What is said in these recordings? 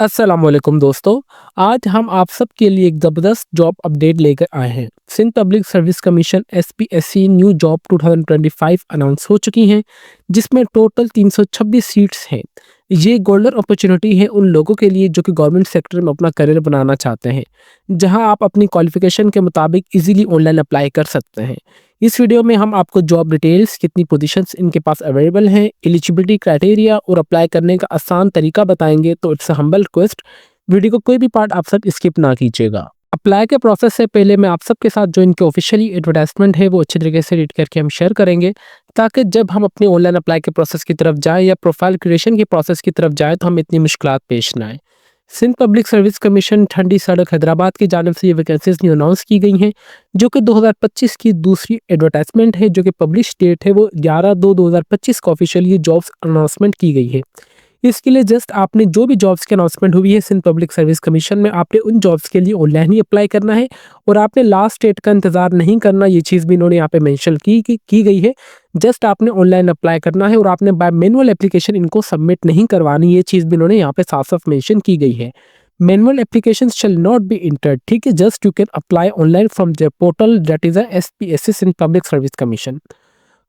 अस्सलामुअलैकुम दोस्तों। आज हम आप सबके लिए एक ज़बरदस्त जॉब अपडेट लेकर आए हैं। Sindh public service commission SPSC new job 2025 announce हो चुकी हैं, जिसमें टोटल 326 सीट्स हैं। ये गोल्डन अपॉर्चुनिटी है उन लोगों के लिए जो कि गवर्नमेंट सेक्टर में अपना करियर बनाना चाहते हैं, जहां आप अपनी क्वालिफिकेशन के मुताबिक इजीली ऑनलाइन अप्लाई कर सकते हैं। इस वीडियो में हम आपको जॉब डिटेल्स, कितनी पोजीशंस इनके पास अवेलेबल हैं, एलिजिबिलिटी क्राइटेरिया और अप्लाई करने का आसान तरीका बताएंगे। तो इट्स हम्बल रिक्वेस्ट, वीडियो को कोई भी पार्ट आप सब स्किप ना कीजिएगा। अप्लाई के प्रोसेस से पहले मैं आप सबके साथ जो इनके ऑफिशियली एडवर्टाइजमेंट है वो अच्छी तरीके से रीड करके हम शेयर करेंगे, ताकि जब हम अपने ऑनलाइन अप्लाई के प्रोसेस की तरफ जाएं या प्रोफाइल क्रिएशन के प्रोसेस की तरफ जाएं तो हम इतनी मुश्किलात पेश ना आए। सिंध पब्लिक सर्विस कमीशन ठंडी सड़क हैदराबाद की जानिब से ये वैकेंसीज न्यू अनाउंस की गई हैं, जो कि 2025 की दूसरी एडवर्टाइजमेंट है, जो कि पब्लिश डेट है वो 11/2/2025 को ऑफिशियली जॉब्स अनाउंसमेंट की गई है। इसके लिए जस्ट आपने जो भी जॉब्स की अनाउंसमेंट हुई है सिंध पब्लिक सर्विस कमीशन में, आपने उन जॉब्स के लिए ऑनलाइन ही अप्लाई करना है और आपने लास्ट डेट का इंतजार नहीं करना। ये चीज़ भी इन्होंने यहाँ पे मेंशन की गई है। जस्ट आपने ऑनलाइन अप्लाई करना है और आपने बाय मैनुअल एप्लीकेशन इनको सबमिट नहीं करवानी। ये चीज़ भी इन्होंने यहाँ पे साफ साफ मेंशन की गई है। Manual application shall not be entered, ठीक है। Just you can apply online from the portal that is SPSC Sindh public service commission.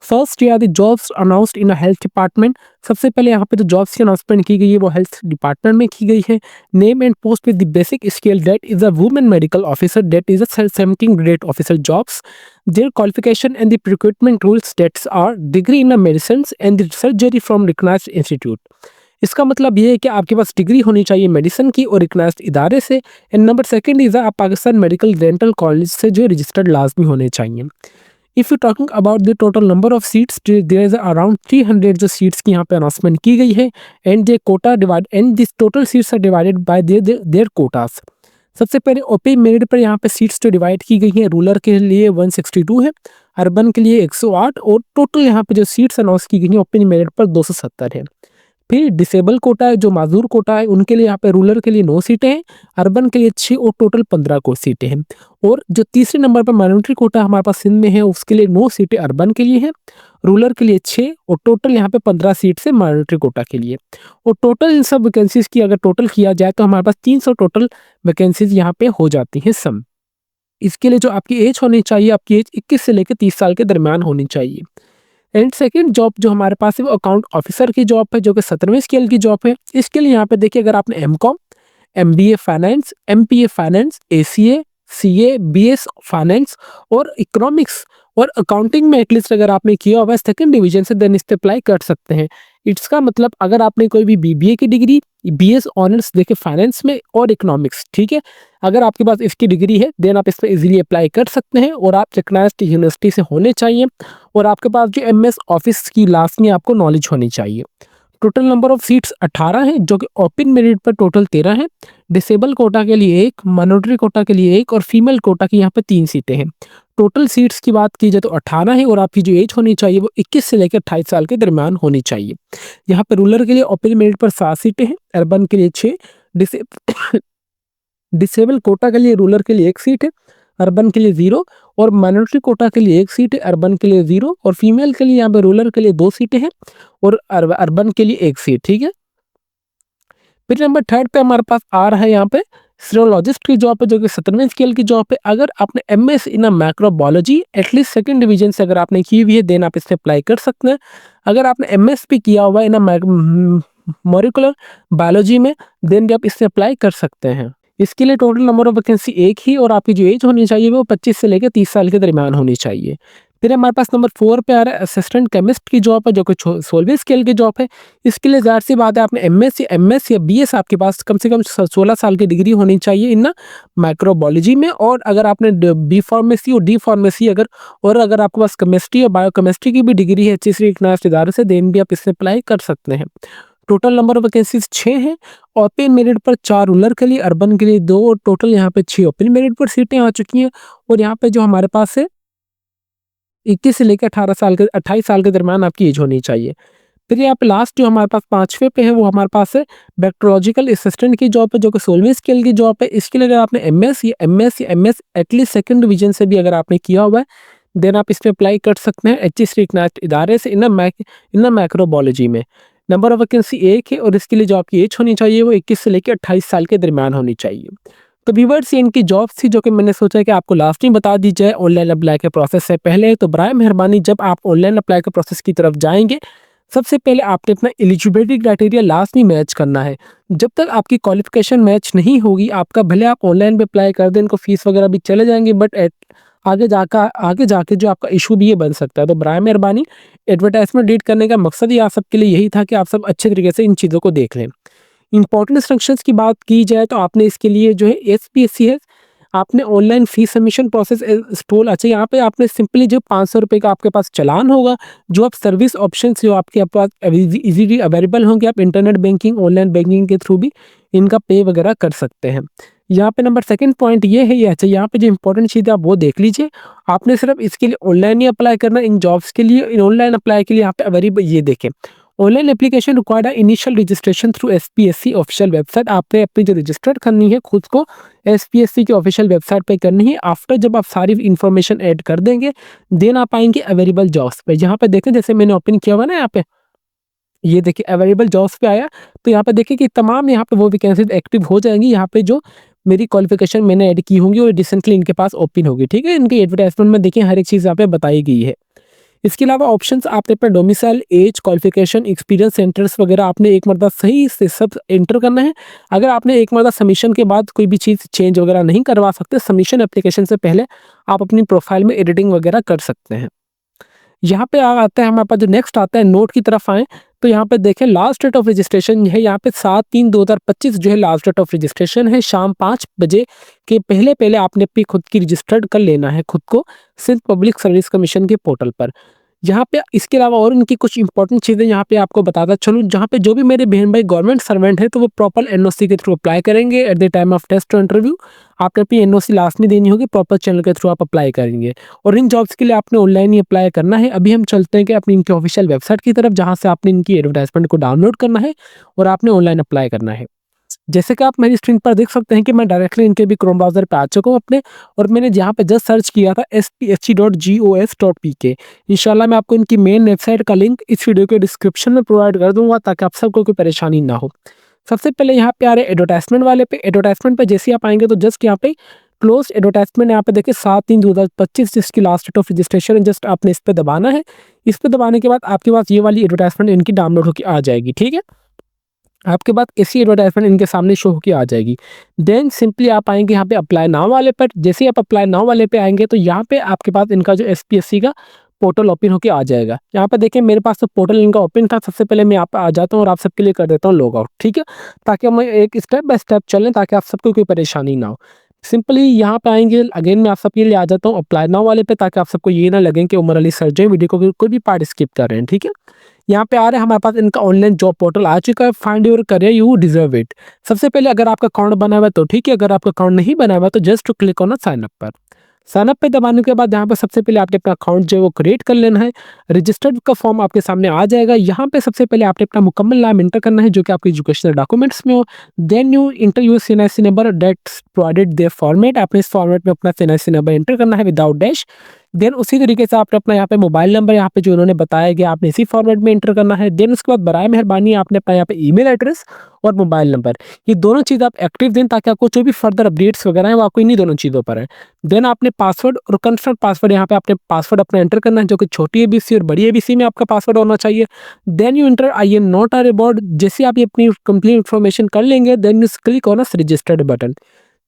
First ये are the jobs announced in health department. सबसे पहले यहाँ पे जो जॉब्स की अनाउंसमेंट की गई है वो हेल्थ डिपार्टमेंट में की गई है। Name and post with the basic skill that is a women medical officer, that is a 17 grade officer jobs. Their qualification and the recruitment rules that's are degree in medicine and the surgery from recognised institute. इसका मतलब ये है कि आपके पास degree होनी चाहिए medicine की और रिकग्नाइज्ड इदारे से। एंड नंबर सेकंड इज आप पाकिस्तान मेडिकल डेंटल कॉलेज से जो रजिस्टर्ड लाजमी होने चाहिए। If you talking about the total number of seats, there is around 300 जो सीट्स की यहाँ पे अनाउंसमेंट की गई है। And they quota divide and this total seats are divided by their quotas. सबसे पहले ओपी मेरिट पर यहाँ पे सीट्स जो डिवाइड की गई हैं, रूरल के लिए 162 है, अर्बन के लिए 108 और टोटल यहाँ पे जो सीट्स अनाउंस की गई हैं ओपन मेरिट पर 270 है। फिर डिसेबल कोटा है, जो माजूर कोटा है, उनके लिए यहाँ पे रूरल के लिए 9 सीटें हैं, अर्बन के लिए 6 और टोटल 15 को सीटें हैं। और जो तीसरे नंबर पर माइनॉरिटी कोटा हमारे पास सिंध में है, उसके लिए 9 सीटें अर्बन के लिए हैं, रूरल के लिए 6 और टोटल यहाँ पे 15 सीट से माइनॉरिटी कोटा के लिए। और टोटल इन सब वैकेंसीज की अगर टोटल किया जाए तो हमारे पास 300 टोटल वैकेंसीज यहाँ पे हो जाती हैं सम। इसके लिए जो आपकी एज होनी चाहिए, आपकी एज 21 से लेकर 30 साल के दरमियान होनी चाहिए। एंड सेकंड जॉब जो हमारे पास है वो अकाउंट ऑफिसर की जॉब है, जो कि 17वें स्केल की जॉब है। इसके लिए यहाँ पे देखिए, अगर आपने MCom, MBA finance, MPA finance, ACA, CA, BS finance और इकोनॉमिक्स और अकाउंटिंग में एटलीस्ट अगर आपने किया हुआ है सेकंड डिवीजन से, देन इस पे अप्लाई कर सकते हैं। इसका मतलब अगर आपने कोई भी बीबीए की डिग्री, बीएस ऑनर्स देखिए फाइनेंस में और इकोनॉमिक्स, ठीक है, अगर आपके पास इसकी डिग्री है देन आप इस पर इजीली अप्लाई कर सकते हैं और आप रिकग्नाइज्ड यूनिवर्सिटी से होने चाहिए और आपके पास जो एमएस ऑफिस की लाजमी आपको नॉलेज होनी चाहिए। टोटल नंबर ऑफ सीट्स 18 हैं, जो कि ओपन मेरिट पर टोटल 13 हैं। डिसेबल कोटा के लिए 1, माइनॉरिटी कोटा के लिए 1 और फीमेल कोटा की यहाँ पे 3 सीटें हैं। टोटल सीट्स की बात की जाए तो 18 है और आपकी जो एज होनी चाहिए वो 21 से लेकर 28 साल के दरमियान होनी चाहिए। यहाँ पे रूरल के लिए ओपन मेरिट पर 7 सीटें हैं, अर्बन के लिए 6, डिसेबल कोटा के लिए रूरल के लिए 1 सीट है, अर्बन के लिए 0 और माइनॉरिटी कोटा के लिए 1 सीट है, अर्बन के लिए 0 और फीमेल के लिए यहाँ पे रूरल के लिए 2 सीटें हैं और अर्बन के लिए 1 सीट, ठीक है। फिर नंबर थर्ड पे हमारे पास आ रहा है यहाँ पे सीरोलॉजिस्ट की जॉब है, जो कि 17वें स्केल की जॉब है। अगर आपने एमएस इन माइक्रोबायोलॉजी एटलीस्ट सेकंड डिवीजन से अगर आपने की हुई है देन आप इस पर अप्लाई कर सकते हैं। अगर आपने एमएस भी किया हुआ है इन मॉलिक्यूलर बायोलॉजी में देन भी आप इससे अप्लाई कर सकते हैं। इसके लिए टोटल नंबर ऑफ वैकेंसी 1 ही और आपकी जो एज होनी चाहिए वो 25 से लेकर 30 साल के दरमियान होनी चाहिए। फिर हमारे पास नंबर 4 पे आ रहा है असिस्टेंट केमिस्ट की जॉब है, जो कि 16वें स्केल की जॉब है। इसके लिए ज़ाहिर सी बात है आपने एमएस या बीएस आपके पास कम से कम 16 साल की डिग्री होनी चाहिए इन माइक्रोबायोलॉजी में। और अगर आपने बी फार्मेसी और डी फार्मेसी अगर आपके पास केमिस्ट्री और बायोकेमिस्ट्री की भी डिग्री है अच्छी से इदारे से देन भी आप इससे अप्लाई कर सकते हैं। टोटल नंबर ऑफ वैकेंसीज 6 हैं। ओपन मेरिट पर 4 रूरल के लिए, अर्बन के लिए 2 और टोटल यहाँ पे 6 ओपन मेरिट पर सीटें आ चुकी हैं। और यहाँ पे जो हमारे पास है 21 से लेकर 28 साल के दरमियान आपकी एज होनी चाहिए। फिर यहाँ पे लास्ट जो हमारे पास 5वें पे है वो हमारे पास है बैक्टीरियोलॉजिकल असिस्टेंट की जॉब है, जो कि 16वें स्केल की जॉब है। इसके लिए अगर आपने एमएस एटलीस्ट सेकंड डिवीजन से भी अगर आपने किया हुआ है देन आप इस पर अप्लाई कर सकते हैं एचएस रिकग्नाइज्ड इदारे से इन माइक्रोबायोलॉजी में। नंबर ऑफ वैकेंसी एक है और इसके लिए जो आपकी एज होनी चाहिए वो 21 से लेकर 28 साल के दरमियान होनी चाहिए। तो व्यूअर्स ये इनकी जॉब्स थी जो कि मैंने सोचा कि आपको लास्ट में बता दी जाए ऑनलाइन अप्लाई के प्रोसेस से पहले। तो बराए मेहरबानी जब आप ऑनलाइन अप्लाई के प्रोसेस की तरफ जाएंगे, सबसे पहले आपने अपना एलिजिबिलिटी क्राइटेरिया लास्ट में मैच करना है। जब तक आपकी क्वालिफिकेशन मैच नहीं होगी, आपका भले आप ऑनलाइन पे अप्लाई कर दें, इनको फीस वगैरह भी चले जाएंगे, बट आगे जाके जो आपका इशू भी ये बन सकता है। तो बराए मेहरबानी एडवर्टाइजमेंट रीड करने का मकसद ही आप सबके लिए यही था कि आप सब अच्छे तरीके से इन चीज़ों को देख लें। इंपॉर्टेंट इंस्ट्रक्शंस की बात की जाए तो आपने इसके लिए जो है एसपीएससी है, आपने ऑनलाइन फी सबमिशन प्रोसेस इंस्टॉल, अच्छा यहाँ पे आपने सिंपली जो 500 रुपये का आपके पास चालान होगा, जो आप सर्विस ऑप्शंस जो आपके पास इजीली अवेलेबल होंगे, आप इंटरनेट बैंकिंग ऑनलाइन बैंकिंग के थ्रू भी इनका पे वगैरह कर सकते हैं। यहाँ पे नंबर सेकंड पॉइंट ये है, ये अच्छा यहाँ पे जो इंपॉर्टेंट चीज़ है आप वो देख लीजिए। आपने सिर्फ इसके लिए ऑनलाइन ही अप्लाई करना, इन जॉब्स के लिए इन ऑनलाइन अप्लाई के लिए यहाँ पे अवेलेबल ये देखें, online application required initial registration through SPSC official website. आपने अपनी जो रजिस्टर करनी है खुद को एसपीएससी की ऑफिशियल वेबसाइट पे करनी है। आफ्टर जब आप सारी इन्फॉर्मेशन ऐड कर देंगे, देन आप आएंगे अवेलेबल जॉब्स पे। यहाँ पे देखें जैसे मैंने ओपन किया हुआ ना, यहाँ पे ये देखिए अवेलेबल जॉब्स पे आया, तो यहाँ पे देखिए कि तमाम यहाँ पे वो वैकेंसीज एक्टिव हो जाएंगी। यहाँ पे जो मेरी क्वालिफिकेशन मैंने ऐड की होंगी और रिसेंटली इनके पास ओपन होगी। ठीक है, इनके एडवर्टाइजमेंट में देखिए हर एक चीज़ यहाँ पे बताई गई है। इसके अलावा ऑप्शंस आपने अपना domicile, age, qualification, experience centres वगैरह आपने एक मरतबा सही से सब एंटर करना है। अगर आपने एक मरतबा सबमिशन के बाद कोई भी चीज़ चेंज वगैरह नहीं करवा सकते, सबमिशन एप्लीकेशन से पहले आप अपनी प्रोफाइल में एडिटिंग वगैरह कर सकते हैं। यहाँ पे आता है हमारे पास जो नेक्स्ट आता है, नोट की तरफ आएँ तो यहाँ पे देखें लास्ट डेट ऑफ रजिस्ट्रेशन है, यहाँ पे 7/3/2025 जो है लास्ट डेट ऑफ रजिस्ट्रेशन है। शाम 5 बजे के पहले पहले आपने अपनी खुद की रजिस्टर्ड कर लेना है खुद को सिंध पब्लिक सर्विस कमीशन के पोर्टल पर। यहाँ पे इसके अलावा और इनकी कुछ इंपॉर्टेंट चीज़ें यहाँ पे आपको बताता चलूँ, जहाँ पे जो भी मेरे बहन भाई गवर्नमेंट सर्वेंट है तो वो प्रॉपर एनओसी के थ्रू अप्लाई करेंगे at the time of test interview. आपने अपनी एनओसी लास्ट में देनी होगी, प्रॉपर चैनल के थ्रू आप अप्लाई करेंगे और इन जॉब्स के लिए आपने ऑनलाइन ही अप्लाई करना है। अभी हम चलते हैं कि अपनी इनकी ऑफिशियल वेबसाइट की तरफ, जहाँ से आपने इनकी एडवर्टाइजमेंट को डाउनलोड करना है और आपने ऑनलाइन अप्लाई करना है। जैसे कि आप मेरी स्क्रीन पर देख सकते हैं कि मैं डायरेक्टली इनके भी क्रोम ब्राउज़र पे आ चुका हूँ अपने, और मैंने जहाँ पे जस्ट सर्च किया था spsc.gos.pk। इंशाल्लाह मैं आपको इनकी मेन वेबसाइट का लिंक इस वीडियो के डिस्क्रिप्शन में प्रोवाइड कर दूंगा ताकि आप सबको कोई परेशानी ना हो। सबसे पहले यहाँ पे आ रहे एडवर्टाइजमेंट वाले पे। एडवर्टाइजमेंट पे जैसे आप आएंगे तो जस्ट यहाँ पे क्लोज एडवर्टाइजमेंट यहाँ पे देखिए 7/3/2025 जिसकी लास्ट डेट ऑफ रजिस्ट्रेशन है, जस्ट आपने इस पर दबाना है। इस पर दबाने के बाद आपके पास ये वाली एडवर्टाइजमेंट इनकी डाउनलोड होकर आ जाएगी। ठीक है, आपके पास ऐसी एडवर्टाइजमेंट इनके सामने शो होकर आ जाएगी। देन सिंपली आप आएंगे यहाँ पे अप्लाई नाउ वाले पर। जैसे ही आप अप्लाई नाउ वाले पे आएंगे तो यहाँ पे आपके पास इनका जो एसपीएससी का पोर्टल ओपन होकर आ जाएगा। यहाँ पे देखिए मेरे पास तो पोर्टल इनका ओपन था। सबसे पहले मैं यहाँ पे आ जाता हूँ और आप सबके लिए कर देता हूँ लॉग आउट। ठीक है, ताकि हम एक स्टेप बाय स्टेप चलें ताकि आप सबको कोई परेशानी ना हो। सिंपली यहाँ पे आएंगे, अगेन मैं आप सबके लिए आ जाता हूँ अप्लाई नाउ वाले पे, ताकि आप सबको ये ना लगे कि उमर अली सर जो वीडियो को कोई भी पार्ट स्किप कर रहे हैं। ठीक है, यहाँ पे आ रहा है हमारे पास इनका ऑनलाइन जॉब पोर्टल आ चुका है। Find your career you deserve it. सबसे पहले अगर आपका अकाउंट बना हुआ है तो ठीक है, अगर आपका अकाउंट नहीं बना हुआ तो just to click on sign up पर। साइन अप पे दबाने के बाद यहाँ पे सबसे पहले आपने अपना अकाउंट जो है वो क्रिएट कर लेना है। रजिस्टर्ड का फॉर्म आपके सामने आ जाएगा। यहाँ पे सबसे पहले आपने अपना मुकम्मल नाम इंटर करना है जो कि आपके एजुकेशनल डॉक्यूमेंट्स में हो। Then you enter your CNIC number that's provided their format. आपने इस फॉर्मेट में अपना सीएनआईसी नंबर इंटर करना है विदाउट डैश। देन उसी तरीके से आपने अपना यहाँ पे मोबाइल नंबर यहाँ पे जो उन्होंने बताया गया आपने इसी फॉर्मेट में इंटर करना है। देन उसके बाद बराए मेहरबानी आपने अपना यहाँ पे ईमेल एड्रेस और मोबाइल नंबर, ये दोनों चीज़ आप एक्टिव दें ताकि आपको जो भी फर्दर अपडेट्स वगैरह हैं वो आपको इन्हीं दोनों चीज़ों पर है। देन आपने पासवर्ड और कंफर्म पासवर्ड यहाँ पे आपने पासवर्ड अपना एंटर करना है जो कि छोटी एबीसी और बड़ी एबीसी में आपका पासवर्ड होना चाहिए। Then you enter I am not a robot. जैसे आप ये अपनी कंप्लीट इन्फॉर्मेशन कर लेंगे then you click on registered button.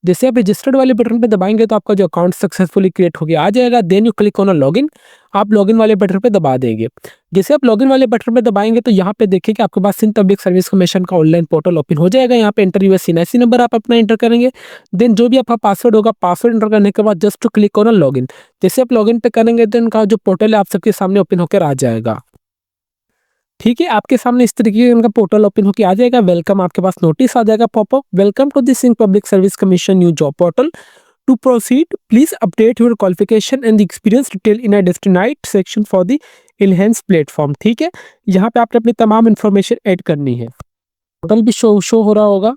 जैसे आप रजिस्टर्ड वाले बटन पे दबाएंगे तो आपका जो अकाउंट सक्सेसफुली क्रिएट होकर आ जाएगा। Then you click on login. आप लॉगिन वाले बटन पे दबा देंगे। जैसे आप लॉगिन वाले बटन पे दबाएंगे तो यहाँ पे देखिए कि आपके पास सिंध पब्लिक सर्विस कमीशन का ऑनलाइन पोर्टल ओपन हो जाएगा। यहाँ पे इंटर यूर सीएनआईसी नंबर आप अपना इंटर करेंगे। देन जो भी आपका पासवर्ड होगा, पासवर्ड इंटर करने के बाद just to click on login. जैसे आप लॉगिन पे करेंगे देन का जो पोर्टल है आप सबके सामने ओपन होकर आ जाएगा। ठीक है, आपके सामने इस तरीके का उनका पोर्टल ओपन होकर आ जाएगा। वेलकम आपके पास नोटिस आ जाएगा popup, welcome to the Sindh public service commission new job portal. To proceed please update your qualification and the experience detail in a designated section for the enhance platform. ठीक है, यहाँ पे आपने अपनी तमाम इन्फॉर्मेशन ऐड करनी है। पोर्टल भी शो हो रहा होगा।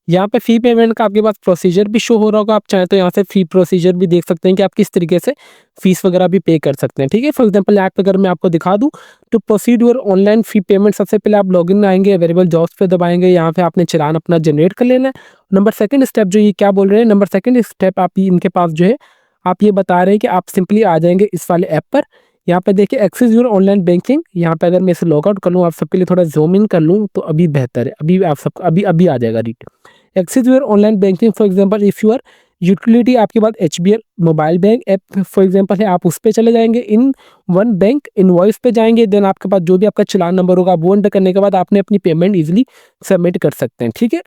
यहाँ पे फ़ी पेमेंट का आपके पास प्रोसीजर भी शो हो रहा होगा, आप चाहें तो यहाँ से फ़ी प्रोसीजर भी देख सकते हैं कि आप किस तरीके से फ़ीस वगैरह भी पे कर सकते हैं, ठीक है। फॉर एग्जांपल ऐप अगर मैं आपको दिखा दूँ, तो proceed your online fee payment, सबसे पहले आप लॉगिन में आएँगे, अवेलेबल जॉब्स पे दबाएँगे, यहाँ पे आपने चालान अपना जनरेट कर लेना है। नंबर सेकंड स्टेप जो ये क्या बोल रहे हैं, नंबर सेकंड स्टेप आप इनके पास जो है, आप ये बता रहे हैं कि आप सिंपली आ जाएँगे इस वाले ऐप पर। यहाँ पे देखिए एक्सेस योर ऑनलाइन बैंकिंग, यहाँ पे अगर मैं इसे लॉग आउट कर लूँ, आप सबके लिए थोड़ा ज़ूम इन कर लूँ तो अभी बेहतर है। अभी आप सब अभी अभी आ जाएगा read. Access your online banking, for example if you are utility, आपके पास HBL mobile bank app for example है, आप उस पे चले जाएँगे। इन वन बैंक इनवॉइस पे जाएँगे, देन आपके पास जो भी आपका चालान नंबर होगा वो एंटर करने के बाद आपने अपनी पेमेंट ईज़िली सबमिट कर सकते हैं, ठीक है।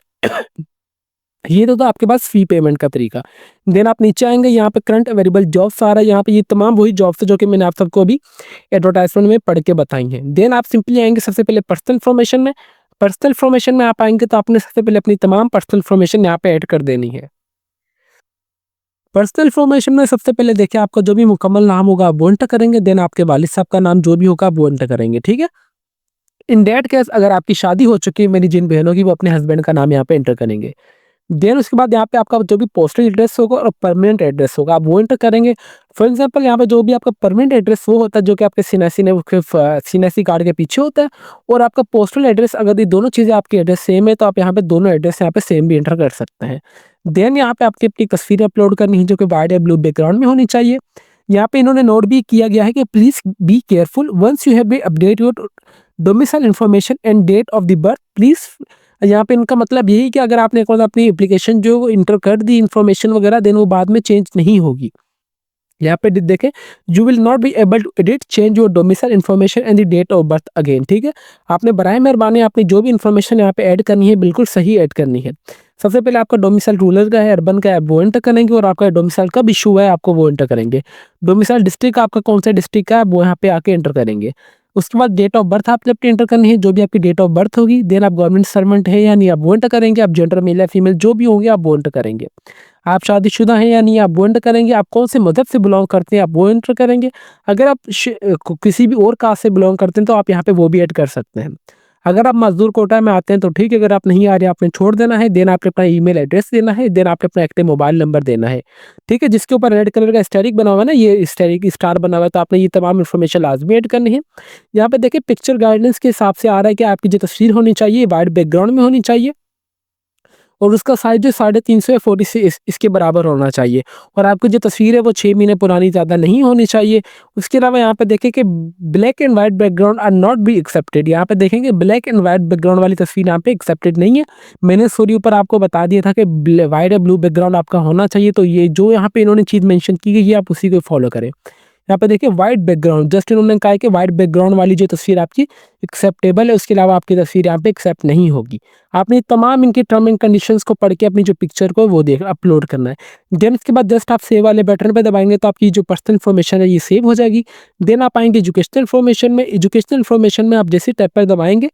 ये तो था आपके पास फ़ी पेमेंट का तरीका। देन आप नीचे आएँगे, यहाँ पे करंट अवेलेबल जॉब्स आ रहा है, यहाँ पे ये तमाम वही जॉब्स है जो कि मैंने आप सबको अभी एडवर्टाइज़मेंट में पढ़ के बताई हैं। देन आप सिंपली आएँगे सबसे पहले पर्सनल इन्फॉर्मेशन में। पर्सनल इन्फॉर्मेशन में आप आएँगे तो आपने सबसे पहले अपनी तमाम पर्सनल इन्फॉर्मेशन यहाँ पे ऐड कर देनी है। पर्सनल इन्फॉर्मेशन में सबसे पहले देखिए आपका जो भी मुकम्मल नाम होगा आप वो एंटर करेंगे, देन आपके वालिद साहब का नाम जो भी होगा आप वो एंटर करेंगे, ठीक है। इन दैट केस अगर आपकी शादी हो चुकी है, मेरी जिन बहनों की, वो अपने हस्बैंड का नाम यहाँ पे एंटर करेंगे। देन उसके बाद यहाँ पे आपका जो भी पोस्टल एड्रेस होगा और परमानेंट एड्रेस होगा आप वो एंटर करेंगे। फॉर एग्जांपल यहाँ पे जो भी आपका परमानेंट एड्रेस वो होता है जो कि आपके सीएनएसी कार्ड के पीछे होता है, और आपका पोस्टल एड्रेस, अगर ये दोनों चीज़ें आपकी एड्रेस सेम है तो आप यहाँ पे दोनों एड्रेस यहाँ पे सेम भी एंटर कर सकते हैं। देन यहाँ पे आपकी अपनी तस्वीरें अपलोड करनी है जो कि वाइट या ब्लू बैकग्राउंड में होनी चाहिए। यहाँ पे इन्होंने नोट भी किया गया है कि please be careful once you have be update your domicile information and date of the birth please. यहाँ पे इनका मतलब यही कि अगर आपने एक बार अपनी एप्लीकेशन जो इंटर कर दी इन्फॉर्मेशन वगैरह, देन वो बाद में चेंज नहीं होगी। यहाँ पे देखें, you will not be able to edit change your domicile information and the date of birth again, ठीक है। आपने बराए मेहरबानी अपनी जो भी इन्फॉर्मेशन यहाँ पे ऐड करनी है बिल्कुल सही ऐड करनी है। सबसे पहले आपका डोमिसाइल रूरल का है, अर्बन का है, वो एंटर करेंगे, और आपका डोमिसाइल कब इशू है आपको वो एंटर करेंगे। डोमिसाइल डिस्ट्रिक्ट आपका कौन सा डिस्ट्रिक्ट का है वो यहाँ पे आके एंटर करेंगे। उसके बाद डेट ऑफ बर्थ आपने अपनी एंटर करनी है, जो भी आपकी डेट ऑफ बर्थ होगी। देन आप गवर्नमेंट सर्वेंट है या नहीं आप वो एंटर करेंगे। आप जेंडर मेल या फीमेल जो भी होंगे आप वो एंटर करेंगे। आप शादीशुदा हैं या नहीं आप वो एंटर करेंगे। आप कौन से मज़हब से बिलॉन्ग करते हैं आप वो एंटर करेंगे। अगर आप किसी भी और कास्ट से बिलॉन्ग करते हैं तो आप यहाँ पे वो भी ऐड कर सकते हैं। अगर आप मजदूर कोटा में आते हैं तो ठीक है, अगर आप नहीं आ रहे आपने छोड़ देना है। देन आपने अपना ईमेल एड्रेस देना है, देन आपने अपना एक्टिव मोबाइल नंबर देना है, ठीक है। जिसके ऊपर रेड कलर का स्टेरिक बना हुआ है ना, ये स्टेरिक स्टार बना हुआ है, तो आपने ये तमाम इन्फॉर्मेशन लाजमी ऐड करनी है। यहाँ पे देखिए पिक्चर गाइडेंस के हिसाब से आ रहा है कि आपकी जो तस्वीर होनी चाहिए वाइट बैकग्राउंड में होनी चाहिए, और उसका साइज़ जो 350 या 40 से इसके बराबर होना चाहिए, और आपकी जो तस्वीर है वो 6 महीने पुरानी ज़्यादा नहीं होनी चाहिए। उसके अलावा यहाँ पे देखें कि black and white background are not be accepted. यहाँ पे देखेंगे ब्लैक एंड वाइट बैकग्राउंड वाली तस्वीर यहाँ पे एक्सेप्टेड नहीं है। मैंने स्टोरी ऊपर आपको बता दिया था कि वाइट या ब्लू बैकग्राउंड आपका होना चाहिए, तो ये जो यहाँ पे इन्होंने चीज़ मेंशन की गई है आप उसी को फॉलो करें। यहाँ पे देखिए व्हाइट बैकग्राउंड, जस्ट इन्होंने कहा है कि व्हाइट बैकग्राउंड वाली जो तस्वीर आपकी एक्सेप्टेबल है, उसके अलावा आपकी तस्वीर यहाँ पे एक्सेप्ट नहीं होगी। आपने तमाम इनके टर्म एंड कंडीशंस को पढ़ के अपनी जो पिक्चर को वो देख अपलोड करना है। देन उसके बाद जस्ट आप सेव वाले बटन पे दबाएंगे तो आपकी जो पर्सनल इन्फॉर्मेशन है ये सेव हो जाएगी। देन आप आएंगे एजुकेशनल इन्फॉर्मेशन में। एजुकेशनल इन्फॉर्मेशन में आप जैसे टैब पर दबाएंगे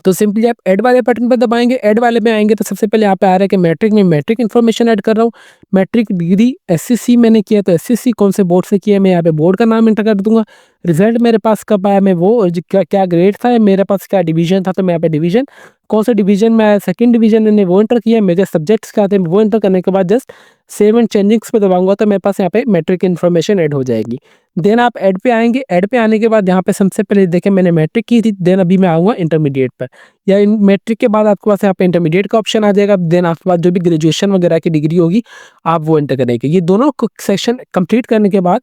तो सिंपली आप ऐड वाले बटन पर दबाएंगे। ऐड वाले में आएंगे तो सबसे पहले यहाँ पे आ रहा है कि मैट्रिक में मैट्रिक इन्फॉर्मेशन ऐड कर रहा हूँ। मैट्रिक डिग्री एसएससी मैंने किया तो एसएससी कौन से बोर्ड से किया, मैं यहाँ पे बोर्ड का नाम एंटर कर दूंगा। रिजल्ट मेरे पास कब आया, मैं वो क्या ग्रेड था, मेरे पास क्या डिवीजन था, तो मैं यहाँ पे डिवीजन कौन से डिवीजन में आया, सेकंड डिवीजन मैंने वो एंटर किया। मेरे सब्जेक्ट्स क्या थे वो एंटर करने के बाद जस्ट सेव एंड चेंजिंग्स पे दबाऊंगा तो मेरे पास यहाँ पे मैट्रिक इन्फॉर्मेशन ऐड हो जाएगी। देन आप ऐड पे आएंगे। ऐड पे आने के बाद यहाँ पे सबसे पहले देखें मैंने मैट्रिक की थी, देन अभी मैं आऊँगा इंटरमीडिएट पर, या मैट्रिक के बाद आपके पास यहाँ पे इंटरमीडिएट का ऑप्शन आ जाएगा। देन आपके पास जो भी ग्रेजुएशन वगैरह की डिग्री होगी आप वो एंटर करेंगे। ये दोनों सेक्शन कंप्लीट करने के बाद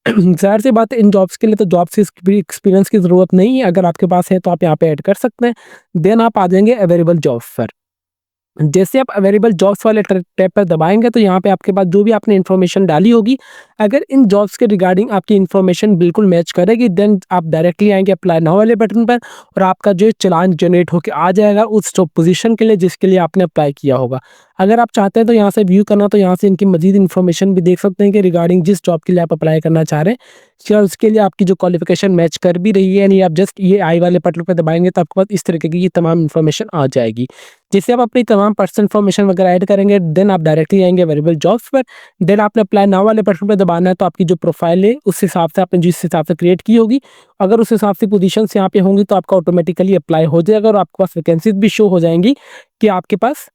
ज़ाहिर सी बात है इन जॉब्स के लिए तो जॉब से एक्सपीरियंस की ज़रूरत नहीं है, अगर आपके पास है तो आप यहाँ पे ऐड कर सकते हैं। देन आप आ जाएंगे अवेलेबल जॉब्स पर। जैसे आप अवेलेबल जॉब्स वाले टैब पर दबाएंगे तो यहाँ पे आपके पास जो भी आपने इन्फॉर्मेशन डाली होगी, अगर इन जॉब्स के रिगार्डिंग आपकी इन्फॉर्मेशन बिल्कुल मैच करेगी, देन आप डायरेक्टली आएंगे अप्लाई नाउ वाले बटन पर, और आपका जो चालान जनरेट होकर आ जाएगा उस जॉब पोजीशन के लिए जिसके लिए आपने अप्लाई किया होगा। अगर आप चाहते हैं तो यहाँ से व्यू करना, तो यहाँ से इनकी मजीद इन्फॉर्मेशन भी देख सकते हैं कि रिगार्डिंग जिस जॉब के लिए आप अप्लाई करना चाह रहे हैं क्या उसके लिए आपकी जो क्वालिफिकेशन मैच कर भी रही है या नहीं। आप जस्ट ये आई वाले बटन पर दबाएंगे तो आपके पास इस तरीके की ये तमाम इन्फॉर्मेशन आ जाएगी, जिससे आप अपनी तमाम पर्सनल इन्फॉर्मेशन वगैरह ऐड करेंगे। देन आप डायरेक्टली आएंगे अवेलेबल जॉब्स पर। देन आपने अप्लाई नाउ वाले बटन पर दबाना है, तो आपकी जो प्रोफाइल है उस हिसाब से आपने जिस हिसाब से क्रिएट की होगी, अगर उस हिसाब से पोजीशंस यहाँ पे होंगी तो आपका ऑटोमेटिकली अप्लाई हो जाएगा और आपके पास वैकेंसीज भी शो हो जाएंगी कि आपके पास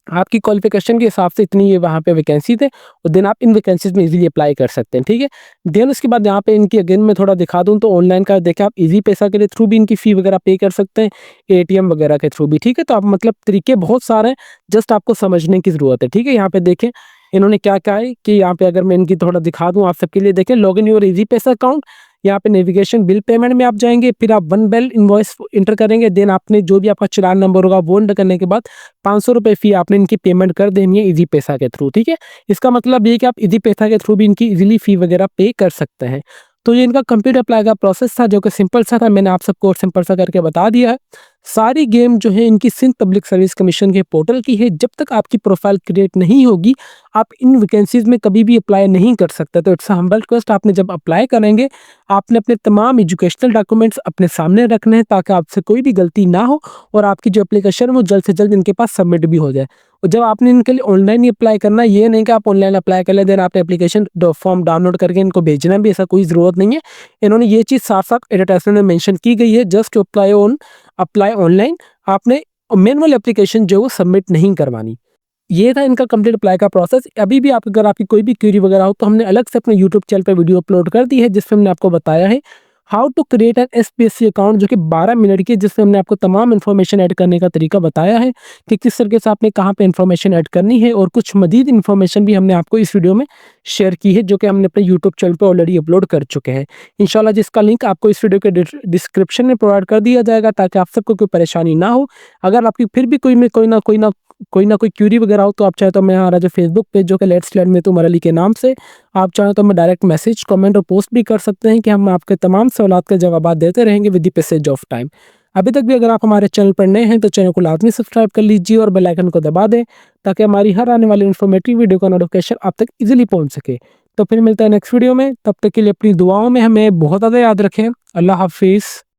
आपकी क्वालिफिकेशन के हिसाब से इतनी ये वहाँ पे वैकेंसी थे और देन आप इन वैकेंसीज में इजीली अप्लाई कर सकते हैं, ठीक है। देन उसके बाद यहाँ पे इनकी अगेन मैं थोड़ा दिखा दूँ तो ऑनलाइन का देखें आप इजी पैसा के लिए थ्रू भी इनकी फ़ी वगैरह पे कर सकते हैं, एटीएम वगैरह के थ्रू भी, ठीक है। तो आप मतलब तरीके बहुत सारे हैं, जस्ट आपको समझने की ज़रूरत है, ठीक है। यहाँ पे देखें इन्होंने क्या कहा है कि यहाँ पे अगर मैं इनकी थोड़ा दिखा दूँ आप सबके लिए, देखें लॉग इन योर इजी पैसा अकाउंट। यहाँ पे नेविगेशन बिल पेमेंट में आप जाएंगे, फिर आप वन बेल इनवॉइस इंटर करेंगे, देन आपने जो भी आपका चालान नंबर होगा वो इंटर करने के बाद 500 रुपये फ़ी आपने इनकी पेमेंट कर देनी है इजी पैसा के थ्रू, ठीक है। इसका मतलब ये है कि आप इजी पैसा के थ्रू भी इनकी इजीली फ़ी वगैरह पे कर सकते हैं। तो ये इनका कंप्यूटर अप्लाई का प्रोसेस था जो कि सिंपल सा था, मैंने आप सबको और सिंपल सा करके बता दिया है। सारी गेम जो है इनकी सिंध पब्लिक सर्विस कमीशन के पोर्टल की है। जब तक आपकी प्रोफाइल क्रिएट नहीं होगी आप इन वैकेंसीज़ में कभी भी अप्लाई नहीं कर सकते। तो इट्स अ हम्बल रिक्वेस्ट, आपने जब अप्लाई करेंगे आपने अपने तमाम एजुकेशनल डॉक्यूमेंट्स अपने सामने रखने हैं ताकि आपसे कोई भी गलती ना हो और आपकी जो एप्लीकेशन है वो जल्द से जल्द इनके पास सबमिट भी हो जाए। और जब आपने इनके लिए ऑनलाइन ही अप्लाई करना है, ये नहीं कि आप ऑनलाइन अप्लाई कर लें देन आपने एप्लीकेशन फॉर्म डाउनलोड करके इनको भेजना भी, ऐसा कोई ज़रूरत नहीं है। इन्होंने ये चीज़ साफ-साफ एडवर्टाइजमेंट में मेंशन की गई है, जस्ट अप्लाई ऑनलाइन, आपने मैनुअल एप्लीकेशन जो है वो सबमिट नहीं करवानी। ये था इनका कंप्लीट अप्लाई का प्रोसेस। अभी भी आप अगर आपकी कोई भी क्वेरी वगैरह हो तो हमने अलग से अपने यूट्यूब चैनल पे वीडियो अपलोड कर दी है जिसमें हमने आपको बताया है how to create an SPSC account, जो कि 12 मिनट की है, जिसमें हमने आपको तमाम इन्फॉर्मेशन ऐड करने का तरीका बताया है कि किस तरीके से आपने कहाँ पे इन्फॉर्मेशन ऐड करनी है, और कुछ मजीद इन्फॉर्मेशन भी हमने आपको इस वीडियो में शेयर की है जो कि हमने अपने यूट्यूब चैनल पे ऑलरेडी अपलोड कर चुके हैं। इंशाल्लाह जिसका लिंक आपको इस वीडियो के डिस्क्रिप्शन में प्रोवाइड कर दिया जाएगा ताकि आप सबको कोई परेशानी ना हो। अगर आपकी फिर भी कोई ना कोई क्यूरी वगैरह हो तो आप चाहे तो मैं हमारा जो फेसबुक पेज जो कि let's learn with Umar Ali के नाम से, आप चाहें तो मैं डायरेक्ट मैसेज, कमेंट और पोस्ट भी कर सकते हैं कि हम आपके तमाम सवालात के जवाब देते रहेंगे with the passage of time. अभी तक भी अगर आप हमारे चैनल पर नए हैं तो चैनल को लाजमी सब्सक्राइब कर लीजिए और बेल आइकन को दबा दें ताकि हमारी हर आने वाली इन्फॉर्मेटिव वीडियो का नोटिफिकेशन आप तक ईजिली पहुँच सके। तो फिर मिलता है नेक्स्ट वीडियो में, तब तक के लिए अपनी दुआओं में हमें बहुत ज़्यादा याद रखें। अल्लाह हाफिज़।